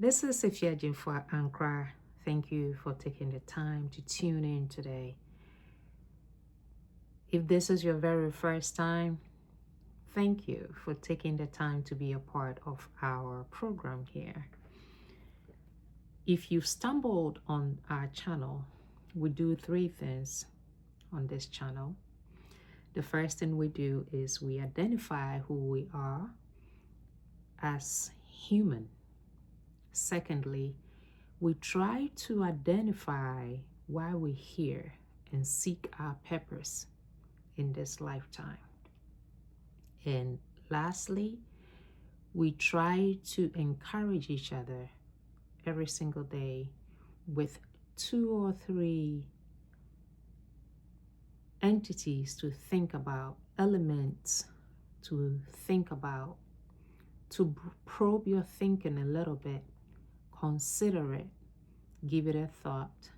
This is Ifyaji for Ankara. Thank you for taking the time to tune in today. If this is your very first time, thank you for taking the time to be a part of our program here. If you've stumbled on our channel, we do three things on this channel. The first thing we do is we identify who we are as human. Secondly, we try to identify why we're here and seek our purpose in this lifetime. And lastly, we try to encourage each other every single day with 2 or 3 entities to think about, elements to think about, to probe your thinking a little bit, consider it, give it a thought,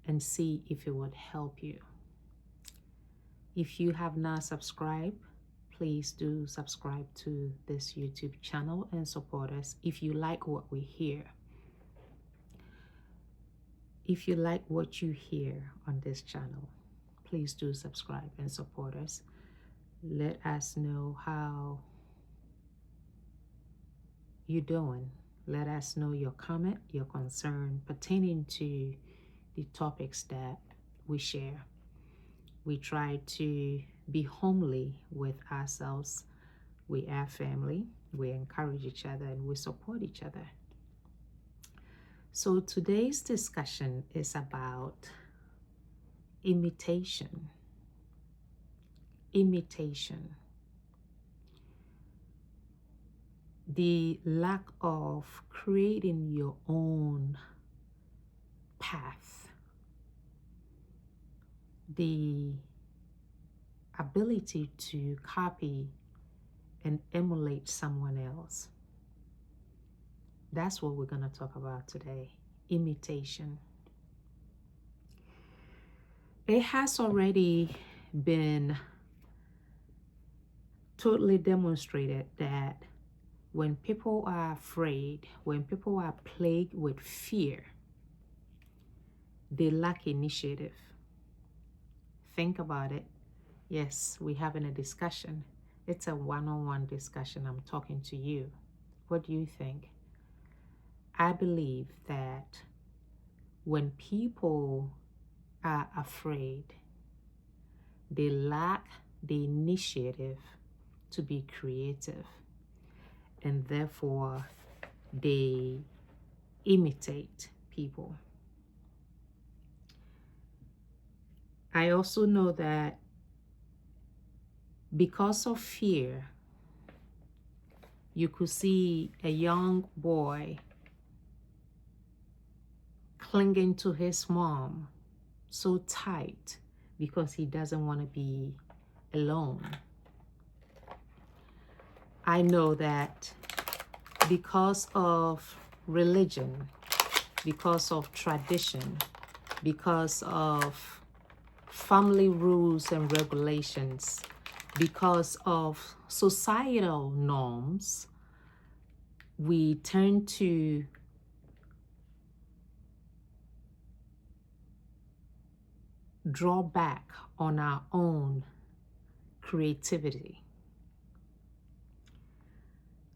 and see if it would help you. If you have not subscribed, please do subscribe to this YouTube channel and support us if you like what we hear. If you like what you hear on this channel, please do subscribe and support us. Let us know how you're doing. Let us know your comment, your concern pertaining to the topics that we share. We try to be homely with ourselves. We are family. We encourage each other and we support each other. So today's discussion is about imitation. Imitation. The lack of creating your own path. The ability to copy and emulate someone else. That's what we're going to talk about today. Imitation. It has already been totally demonstrated that when people are afraid, when people are plagued with fear, they lack initiative. Think about it. Yes, we're having a discussion. It's a one-on-one discussion. I'm talking to you. What do you think? I believe that when people are afraid, they lack the initiative to be creative, and therefore they imitate people. I also know that because of fear, you could see a young boy clinging to his mom so tight because he doesn't want to be alone. I know that because of religion, because of tradition, because of family rules and regulations, because of societal norms, we tend to draw back on our own creativity.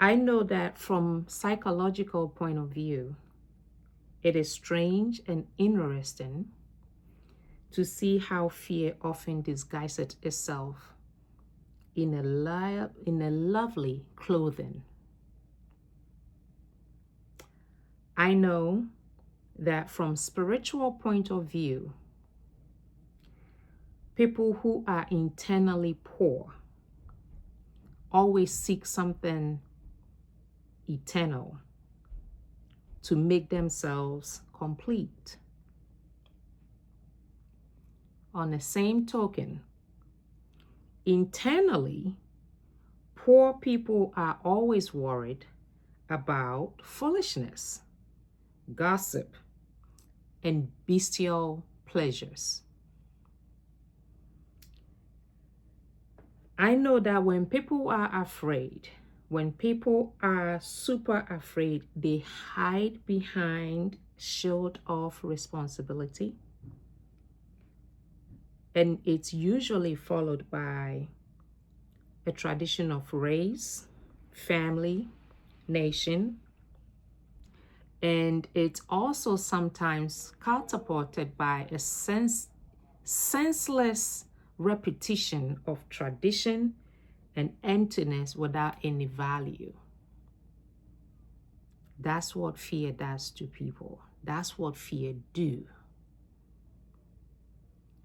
I know that from psychological point of view, it is strange and interesting to see how fear often disguises itself in a lovely clothing. I know that from spiritual point of view, people who are internally poor always seek something eternal to make themselves complete. On the same token, internally, poor people are always worried about foolishness, gossip, and bestial pleasures. I know that when people are afraid, When people are super afraid, they hide behind shield of responsibility. And it's usually followed by a tradition of race, family, nation, and it's also sometimes catapulted by a senseless repetition of tradition and emptiness without any value. That's what fear does to people. That's what fear do.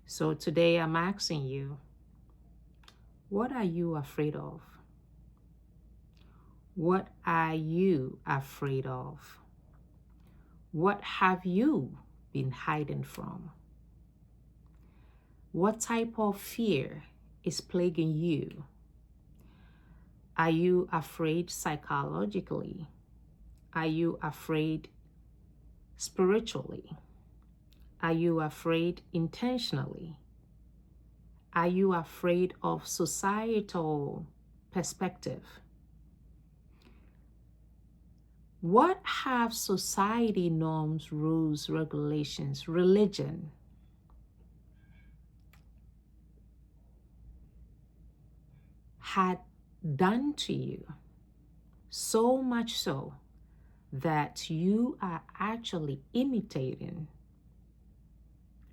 So today I'm asking you, what are you afraid of? What are you afraid of? What have you been hiding from? What type of fear is plaguing you? Are you afraid psychologically? Are you afraid spiritually? Are you afraid intentionally? Are you afraid of societal perspective? What have society norms, rules, regulations, religion had done to you, so much so that you are actually imitating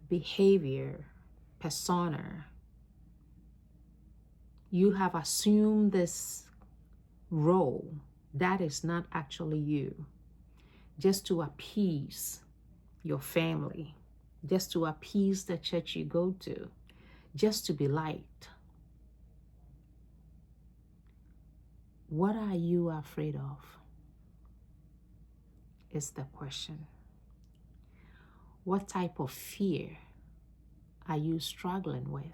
behavior, persona? You have assumed this role that is not actually you, just to appease your family, just to appease the church you go to, just to be liked. What are you afraid of? Is the question. What type of fear are you struggling with?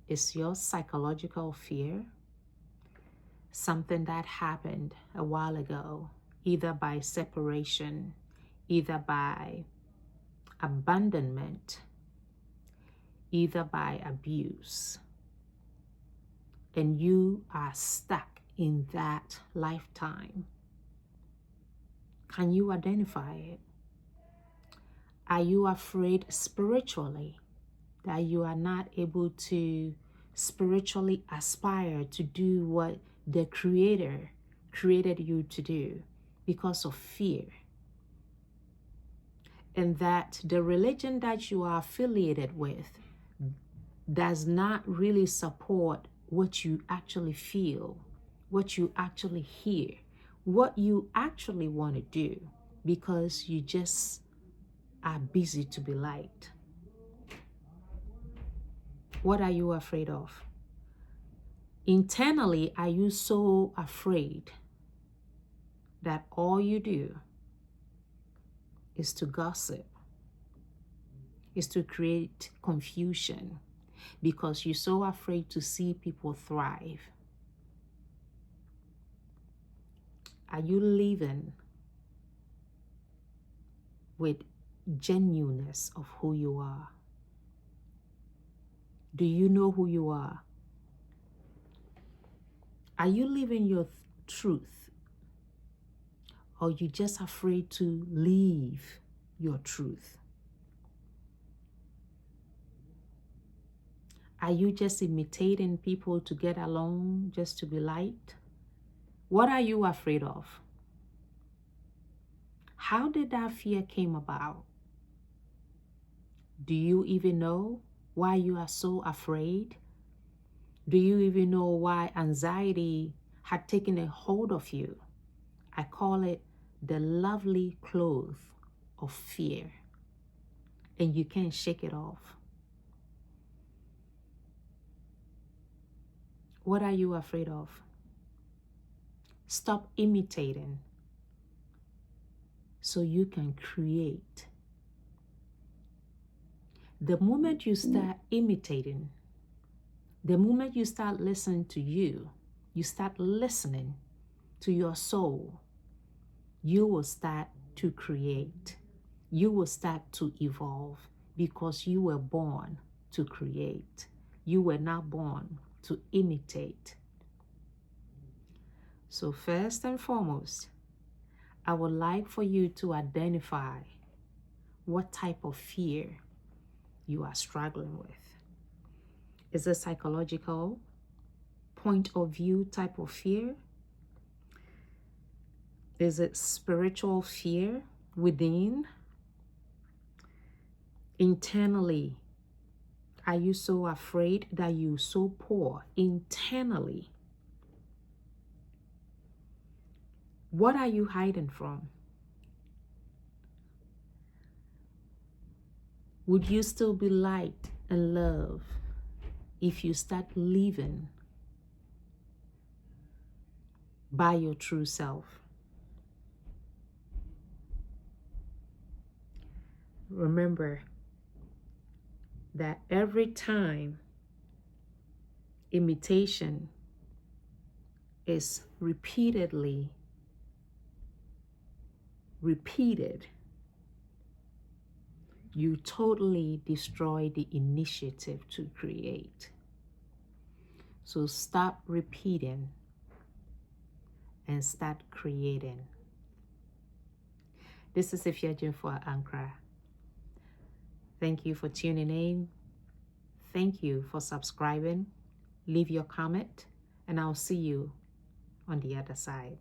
Is your psychological fear something that happened a while ago, either by separation, either by abandonment, either by abuse, and you are stuck in that lifetime? Can you identify it? Are you afraid spiritually that you are not able to spiritually aspire to do what the Creator created you to do because of fear? And that the religion that you are affiliated with does not really support what you actually feel, what you actually hear, what you actually want to do, because you just are busy to be liked. What are you afraid of? Internally, are you so afraid that all you do is to gossip, is to create confusion, because you're so afraid to see people thrive? Are you living with genuineness of who you are? Do you know who you are? Are you living your truth? Or are you just afraid to live your truth? Are you just imitating people to get along, just to be liked? What are you afraid of? How did that fear came about? Do you even know why you are so afraid? Do you even know why anxiety had taken a hold of you? I call it the lovely cloth of fear, and you can't shake it off. What are you afraid of? Stop imitating so you can create. The moment you start imitating, the moment you start listening to you start listening to your soul, you will start to create. You will start to evolve, because you were born to create. You were not born to imitate. So first and foremost, I would like for you to identify what type of fear you are struggling with. Is it psychological, point of view type of fear? Is it spiritual fear within? Internally, are you so afraid that you're so poor internally? What are you hiding from? Would you still be liked and loved if you start living by your true self? Remember that every time imitation is repeated, you totally destroy the initiative to create. So stop repeating and start creating. This is Ifyajin for Ankara. Thank you for tuning in. Thank you for subscribing. Leave your comment, and I'll see you on the other side.